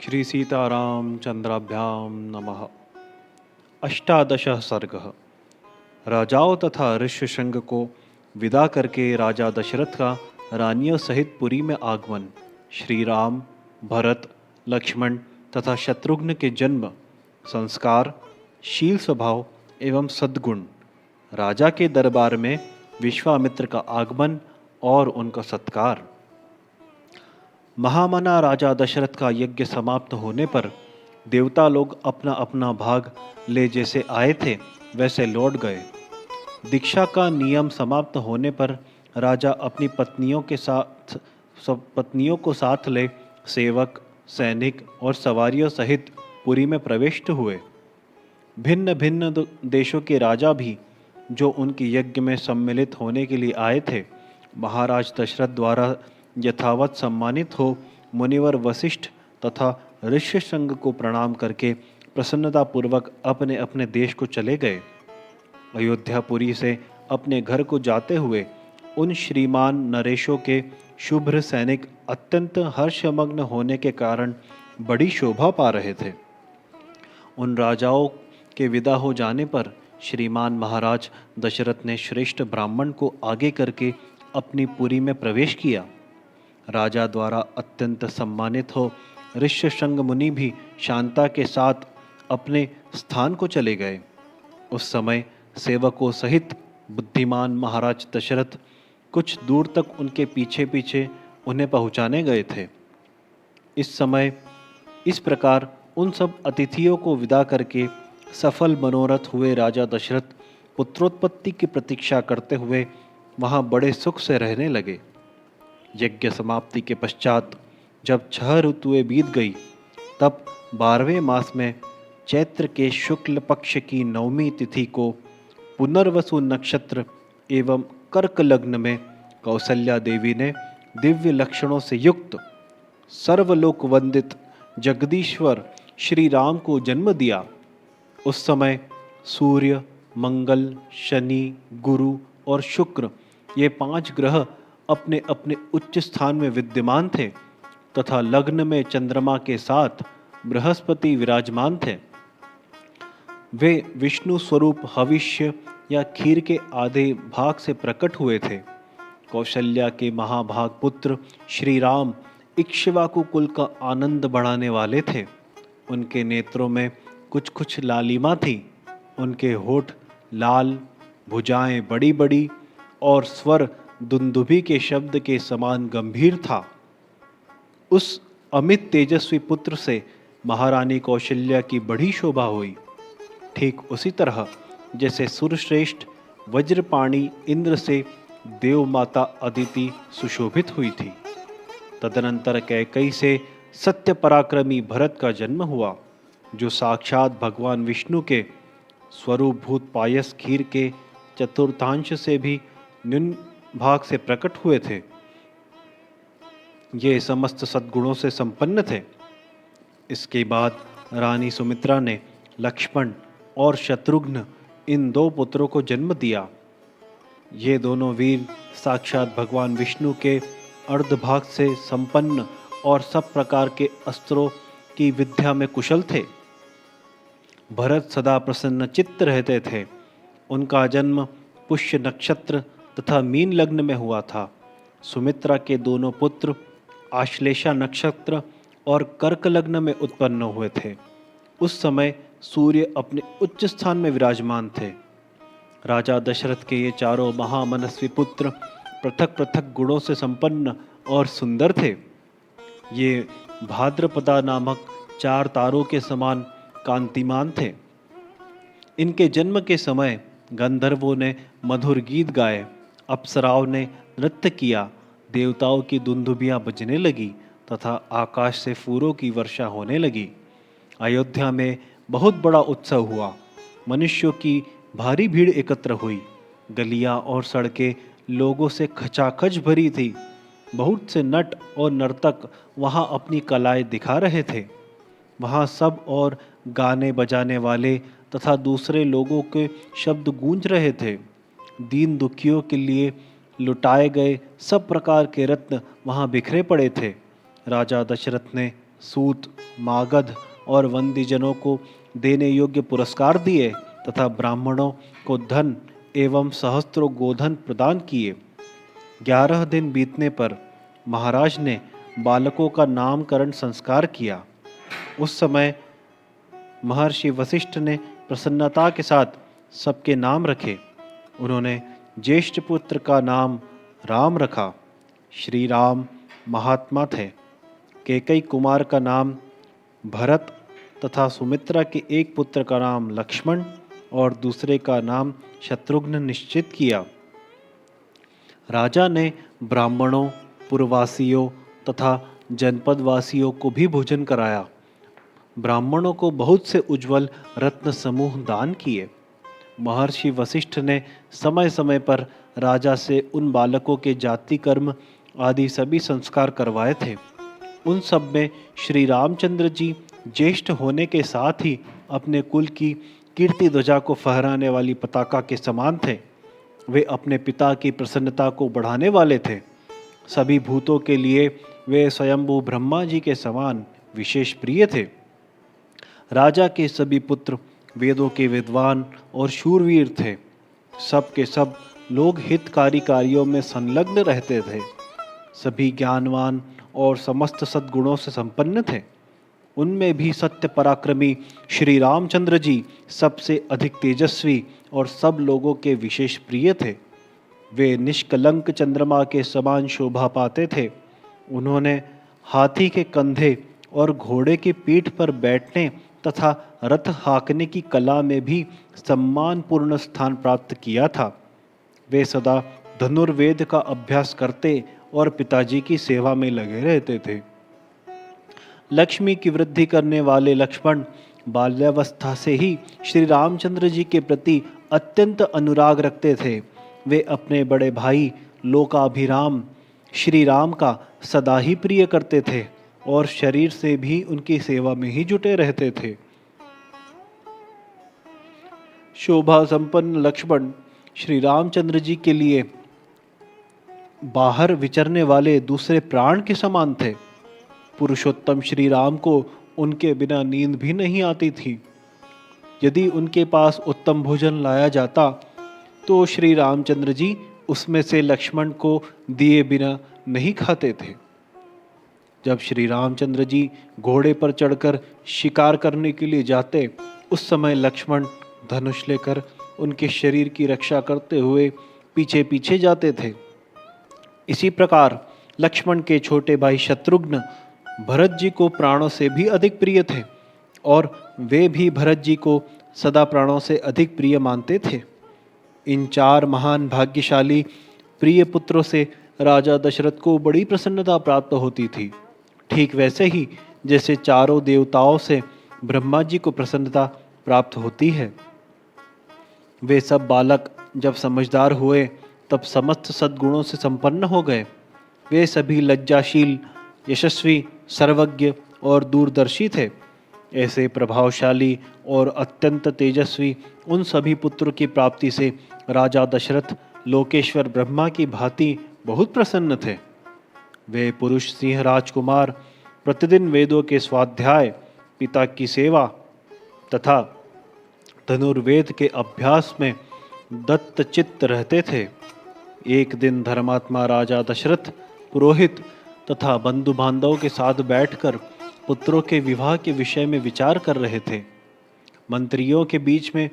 श्री सीतारामचंद्राभ्यां नमः। अष्टादशः सर्गः। राजाओं तथा ऋष्यशृंग को विदा करके राजा दशरथ का रानियों सहित पुरी में आगमन। श्री राम, भरत, लक्ष्मण तथा शत्रुघ्न के जन्म, संस्कार, शील स्वभाव एवं सद्गुण। राजा के दरबार में विश्वामित्र का आगमन और उनका सत्कार। महामना राजा दशरथ का यज्ञ समाप्त होने पर देवता लोग अपना अपना भाग ले जैसे आए थे वैसे लौट गए। दीक्षा का नियम समाप्त होने पर राजा अपनी पत्नियों को साथ ले सेवक, सैनिक और सवारियों सहित पुरी में प्रविष्ट हुए। भिन्न भिन्न देशों के राजा भी जो उनके यज्ञ में सम्मिलित होने के लिए आए थे, महाराज दशरथ द्वारा यथावत सम्मानित हो मुनिवर वशिष्ठ तथा ऋष्यशृंग को प्रणाम करके प्रसन्नतापूर्वक अपने अपने देश को चले गए। अयोध्यापुरी से अपने घर को जाते हुए उन श्रीमान नरेशों के शुभ्र सैनिक अत्यंत हर्षमग्न होने के कारण बड़ी शोभा पा रहे थे। उन राजाओं के विदा हो जाने पर श्रीमान महाराज दशरथ ने श्रेष्ठ ब्राह्मण को आगे करके अपनी पुरी में प्रवेश किया। राजा द्वारा अत्यंत सम्मानित हो ऋष्यशृंग मुनि भी शांता के साथ अपने स्थान को चले गए। उस समय सेवकों सहित बुद्धिमान महाराज दशरथ कुछ दूर तक उनके पीछे पीछे उन्हें पहुंचाने गए थे। इस प्रकार उन सब अतिथियों को विदा करके सफल मनोरथ हुए राजा दशरथ पुत्रोत्पत्ति की प्रतीक्षा करते हुए वहां बड़े सुख से रहने लगे। यज्ञ समाप्ति के पश्चात जब 6 ऋतुएं बीत गई, तब 12वें मास में चैत्र के शुक्ल पक्ष की 9वीं तिथि को पुनर्वसु नक्षत्र एवं कर्क लग्न में कौसल्या देवी ने दिव्य लक्षणों से युक्त सर्वलोक वंदित जगदीश्वर श्री राम को जन्म दिया। उस समय सूर्य, मंगल, शनि, गुरु और शुक्र ये 5 ग्रह अपने अपने उच्च स्थान में विद्यमान थे तथा लग्न में चंद्रमा के साथ बृहस्पति विराजमान थे। वे विष्णु स्वरूप हविष्य या खीर के आधे भाग से प्रकट हुए थे। कौशल्या के महाभाग पुत्र श्री राम इक्ष्वाकु कुल का आनंद बढ़ाने वाले थे। उनके नेत्रों में कुछ कुछ लालिमा थी। उनके होठ लाल, भुजाएं बड़ी बड़ी और स्वर दुंदुभी के शब्द के समान गंभीर था। उस अमित तेजस्वी पुत्र से महारानी कौशल्या की बड़ी शोभा हुई। ठीक उसी तरह जैसे सुरश्रेष्ठ वज्रपाणी इंद्र से देव माता अदिति सुशोभित हुई थी। तदनंतर कैकई से सत्य पराक्रमी भरत का जन्म हुआ, जो साक्षात भगवान विष्णु के स्वरूपभूत पायस खीर के चतुर्थांश से भी न्यून भाग से प्रकट हुए थे। ये समस्त सद्गुणों से संपन्न थे। इसके बाद रानी सुमित्रा ने लक्ष्मण और शत्रुघ्न इन 2 पुत्रों को जन्म दिया। ये दोनों वीर साक्षात भगवान विष्णु के अर्धभाग से संपन्न और सब प्रकार के अस्त्रों की विद्या में कुशल थे। भरत सदा प्रसन्न चित्त रहते थे। उनका जन्म पुष्य नक्षत्र तथा मीन लग्न में हुआ था। सुमित्रा के दोनों पुत्र आश्लेषा नक्षत्र और कर्क लग्न में उत्पन्न हुए थे। उस समय सूर्य अपने उच्च स्थान में विराजमान थे। राजा दशरथ के ये चारों महामनस्वी पुत्र पृथक पृथक गुणों से संपन्न और सुंदर थे। ये भाद्रपदा नामक 4 तारों के समान कांतिमान थे। इनके जन्म के समय गंधर्वों ने मधुर गीत गाए, अप्सराओं ने नृत्य किया, देवताओं की दुंदुभियां बजने लगी तथा आकाश से फूलों की वर्षा होने लगी। अयोध्या में बहुत बड़ा उत्सव हुआ। मनुष्यों की भारी भीड़ एकत्र हुई। गलियां और सड़कें लोगों से खचाखच भरी थी। बहुत से नट और नर्तक वहां अपनी कलाएं दिखा रहे थे। वहां सब और गाने बजाने वाले तथा दूसरे लोगों के शब्द गूंज रहे थे। दीन दुखियों के लिए लुटाए गए सब प्रकार के रत्न वहां बिखरे पड़े थे। राजा दशरथ ने सूत, मागध और वंदीजनों को देने योग्य पुरस्कार दिए तथा ब्राह्मणों को धन एवं सहस्त्रों गोधन प्रदान किए। 11 दिन बीतने पर महाराज ने बालकों का नामकरण संस्कार किया। उस समय महर्षि वशिष्ठ ने प्रसन्नता के साथ सबके नाम रखे। उन्होंने ज्येष्ठ पुत्र का नाम राम रखा। श्री राम महात्मा थे। कैकेयी कुमार का नाम भरत तथा सुमित्रा के एक पुत्र का नाम लक्ष्मण और दूसरे का नाम शत्रुघ्न निश्चित किया। राजा ने ब्राह्मणों, पुरवासियों तथा जनपदवासियों को भी भोजन कराया। ब्राह्मणों को बहुत से उज्ज्वल रत्न समूह दान किए। महर्षि वशिष्ठ ने समय समय पर राजा से उन बालकों के जाति कर्म आदि सभी संस्कार करवाए थे। उन सब में श्री रामचंद्र जी ज्येष्ठ होने के साथ ही अपने कुल की कीर्ति ध्वजा को फहराने वाली पताका के समान थे। वे अपने पिता की प्रसन्नता को बढ़ाने वाले थे। सभी भूतों के लिए वे स्वयंभू ब्रह्मा जी के समान विशेष प्रिय थे। राजा के सभी पुत्र वेदों के विद्वान और शूरवीर थे। सब के सब लोग हितकारी कार्यों में संलग्न रहते थे। सभी ज्ञानवान और समस्त सद्गुणों से संपन्न थे। उनमें भी सत्य पराक्रमी श्री रामचंद्र जी सबसे अधिक तेजस्वी और सब लोगों के विशेष प्रिय थे। वे निष्कलंक चंद्रमा के समान शोभा पाते थे। उन्होंने हाथी के कंधे और घोड़े की पीठ पर बैठने तथा रथ हाँकने की कला में भी सम्मानपूर्ण स्थान प्राप्त किया था। वे सदा धनुर्वेद का अभ्यास करते और पिताजी की सेवा में लगे रहते थे। लक्ष्मी की वृद्धि करने वाले लक्ष्मण बाल्यावस्था से ही श्री रामचंद्र जी के प्रति अत्यंत अनुराग रखते थे। वे अपने बड़े भाई लोकाभिराम श्री राम का सदा ही प्रिय करते थे और शरीर से भी उनकी सेवा में ही जुटे रहते थे। शोभा संपन्न लक्ष्मण श्री रामचंद्र जी के लिए बाहर विचरने वाले दूसरे प्राण के समान थे। पुरुषोत्तम श्री राम को उनके बिना नींद भी नहीं आती थी। यदि उनके पास उत्तम भोजन लाया जाता तो श्री रामचंद्र जी उसमें से लक्ष्मण को दिए बिना नहीं खाते थे। जब श्री रामचंद्र जी घोड़े पर चढ़कर शिकार करने के लिए जाते, उस समय लक्ष्मण धनुष लेकर उनके शरीर की रक्षा करते हुए पीछे पीछे जाते थे। इसी प्रकार लक्ष्मण के छोटे भाई शत्रुघ्न भरत जी को प्राणों से भी अधिक प्रिय थे और वे भी भरत जी को सदा प्राणों से अधिक प्रिय मानते थे। इन 4 महान भाग्यशाली प्रिय पुत्रों से राजा दशरथ को बड़ी प्रसन्नता प्राप्त होती थी। ठीक वैसे ही जैसे चारों देवताओं से ब्रह्मा जी को प्रसन्नता प्राप्त होती है। वे सब बालक जब समझदार हुए तब समस्त सद्गुणों से संपन्न हो गए। वे सभी लज्जाशील, यशस्वी, सर्वज्ञ और दूरदर्शी थे। ऐसे प्रभावशाली और अत्यंत तेजस्वी उन सभी पुत्रों की प्राप्ति से राजा दशरथ लोकेश्वर ब्रह्मा की भांति बहुत प्रसन्न थे। वे पुरुष सिंह राजकुमार प्रतिदिन वेदों के स्वाध्याय, पिता की सेवा तथा धनुर्वेद के अभ्यास में दत्तचित्त रहते थे। एक दिन धर्मात्मा राजा दशरथ पुरोहित तथा बंधु बांधवों के साथ बैठकर पुत्रों के विवाह के विषय में विचार कर रहे थे। मंत्रियों के बीच में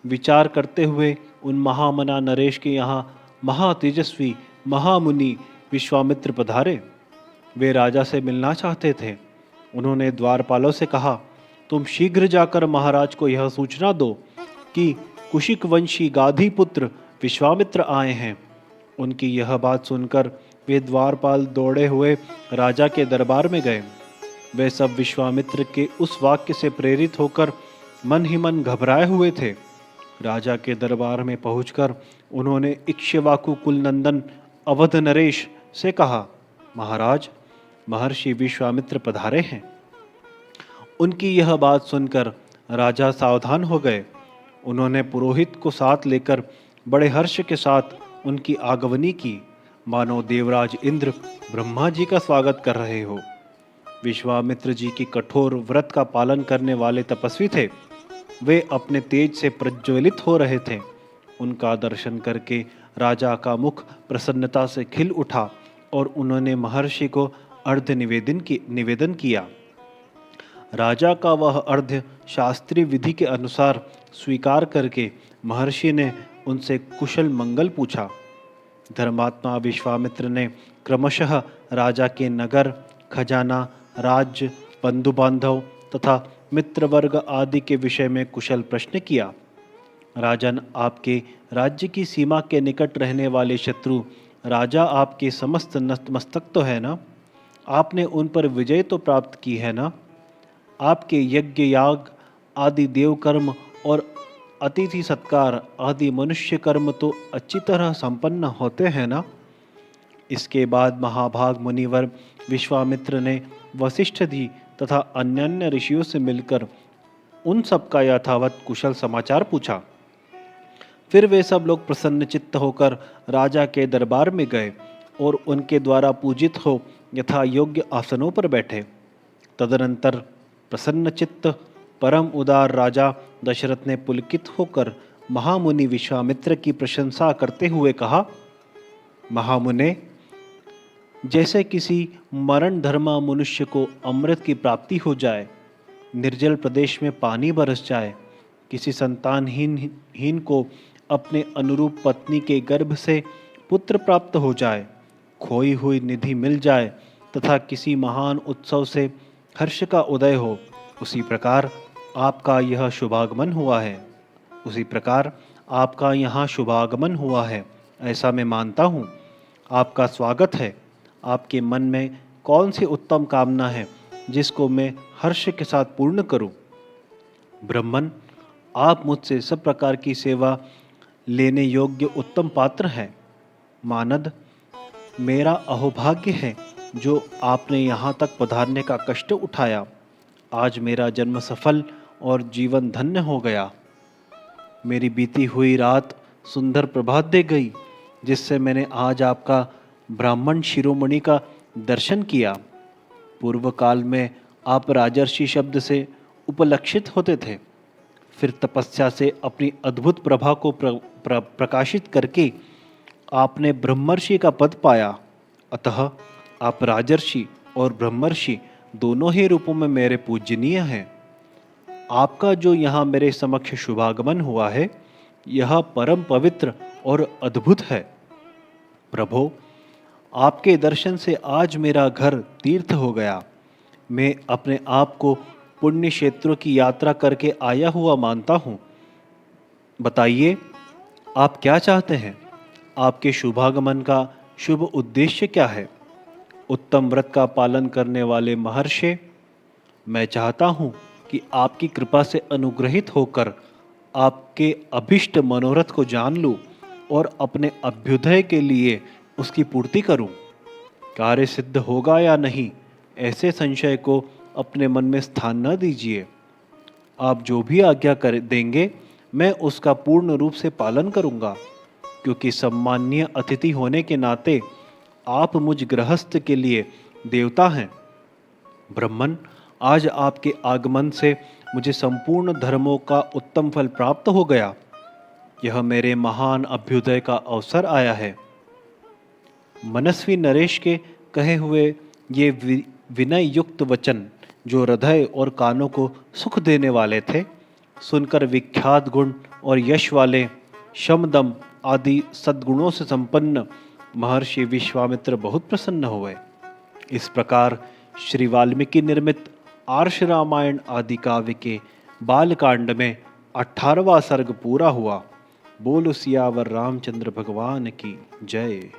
विचार करते हुए उन महामना नरेश के यहाँ महातेजस्वी महामुनि विश्वामित्र पधारे। वे राजा से मिलना चाहते थे। उन्होंने द्वारपालों से कहा, तुम शीघ्र जाकर महाराज को यह सूचना दो कि कुशिक वंशी गाधी पुत्र विश्वामित्र आए हैं। उनकी यह बात सुनकर वे द्वारपाल दौड़े हुए राजा के दरबार में गए। वे सब विश्वामित्र के उस वाक्य से प्रेरित होकर मन ही मन घबराए हुए थे। राजा के दरबार में पहुंचकर उन्होंने इक्ष्वाकु कुलनंदन अवध नरेश से कहा, महाराज, महर्षि विश्वामित्र पधारे हैं। उनकी यह बात सुनकर राजा सावधान हो गए। उन्होंने पुरोहित को साथ लेकर बड़े हर्ष के साथ उनकी आगमनी की, मानो देवराज इंद्र ब्रह्मा जी का स्वागत कर रहे हो। विश्वामित्र जी की कठोर व्रत का पालन करने वाले तपस्वी थे। वे अपने तेज से प्रज्वलित हो रहे थे। उनका दर्शन करके राजा का मुख प्रसन्नता से खिल उठा और उन्होंने महर्षि को अर्घ्य निवेदन किया। राजा का वह अर्घ्य शास्त्रीय विधि के अनुसार स्वीकार करके महर्षि ने उनसे कुशल मंगल पूछा। धर्मात्मा विश्वामित्र ने क्रमशः राजा के नगर, खजाना, राज्य, बंधु बांधव तथा मित्रवर्ग आदि के विषय में कुशल प्रश्न किया। राजन, आपके राज्य की सीमा के निकट रहने वाले शत्रु राजा आपके समस्त नतमस्तक तो है ना? आपने उन पर विजय तो प्राप्त की है ना? आपके यज्ञ याग आदि देव कर्म और अतिथि सत्कार आदि मनुष्य कर्म तो अच्छी तरह संपन्न होते हैं ना? इसके बाद महाभाग मुनिवर विश्वामित्र ने वशिष्ठ जी तथा अन्य ऋषियों से मिलकर उन सब का यथावत कुशल समाचार पूछा। फिर वे सब लोग प्रसन्न चित्त होकर राजा के दरबार में गए और उनके द्वारा पूजित हो यथा योग्य आसनों पर बैठे। तदनंतर प्रसन्न चित्त परम उदार राजा दशरथ ने पुलकित होकर महामुनि विश्वामित्र की प्रशंसा करते हुए कहा, महामुने, जैसे किसी मरण धर्मा मनुष्य को अमृत की प्राप्ति हो जाए, निर्जल प्रदेश में पानी बरस जाए, किसी संतानहीन को अपने अनुरूप पत्नी के गर्भ से पुत्र प्राप्त हो जाए, खोई हुई निधि मिल जाए तथा किसी महान उत्सव से हर्ष का उदय हो, उसी प्रकार आपका यह शुभागमन हुआ है। ऐसा मैं मानता हूँ। आपका स्वागत है। आपके मन में कौन सी उत्तम कामना है जिसको मैं हर्ष के साथ पूर्ण करूं? ब्रह्मन, आप मुझसे सब प्रकार की सेवा लेने योग्य उत्तम पात्र हैं। मानद, मेरा अहोभाग्य है जो आपने यहाँ तक पधारने का कष्ट उठाया। आज मेरा जन्म सफल और जीवन धन्य हो गया। मेरी बीती हुई रात सुंदर प्रभात दे गई, जिससे मैंने आज आपका ब्राह्मण शिरोमणि का दर्शन किया। पूर्व काल में आप राजर्षि शब्द से उपलक्षित होते थे, फिर तपस्या से अपनी अद्भुत प्रभा को प्रकाशित करके आपने ब्रह्मर्षि का पद पाया। अतः आप राजर्षि और ब्रह्मर्षि दोनों ही रूपों में मेरे पूजनीय हैं। आपका जो यहाँ मेरे समक्ष शुभागमन हुआ है, यह परम पवित्र और अद्भुत है। प्रभो, आपके दर्शन से आज मेरा घर तीर्थ हो गया। मैं अपने आप को पुण्य क्षेत्रों की यात्रा करके आया हुआ मानता हूँ। बताइए, आप क्या चाहते हैं? आपके शुभागमन का शुभ उद्देश्य क्या है? उत्तम व्रत का पालन करने वाले महर्षि, मैं चाहता हूँ कि आपकी कृपा से अनुग्रहित होकर आपके अभिष्ट मनोरथ को जान लूँ और अपने अभ्युदय के लिए उसकी पूर्ति करूं। कार्य सिद्ध होगा या नहीं, ऐसे संशय को अपने मन में स्थान न दीजिए। आप जो भी आज्ञा कर देंगे, मैं उसका पूर्ण रूप से पालन करूंगा, क्योंकि सम्माननीय अतिथि होने के नाते आप मुझ गृहस्थ के लिए देवता हैं। ब्रह्मन, आज आपके आगमन से मुझे संपूर्ण धर्मों का उत्तम फल प्राप्त हो गया। यह मेरे महान अभ्युदय का अवसर आया है। मनस्वी नरेश के कहे हुए ये विनय युक्त वचन, जो हृदय और कानों को सुख देने वाले थे, सुनकर विख्यात गुण और यश वाले शमदम आदि सद्गुणों से संपन्न महर्षि विश्वामित्र बहुत प्रसन्न हुए। इस प्रकार श्री वाल्मीकि निर्मित आर्ष रामायण आदि काव्य के बालकांड में 18वां सर्ग पूरा हुआ। बोलो सियावर रामचंद्र भगवान की जय।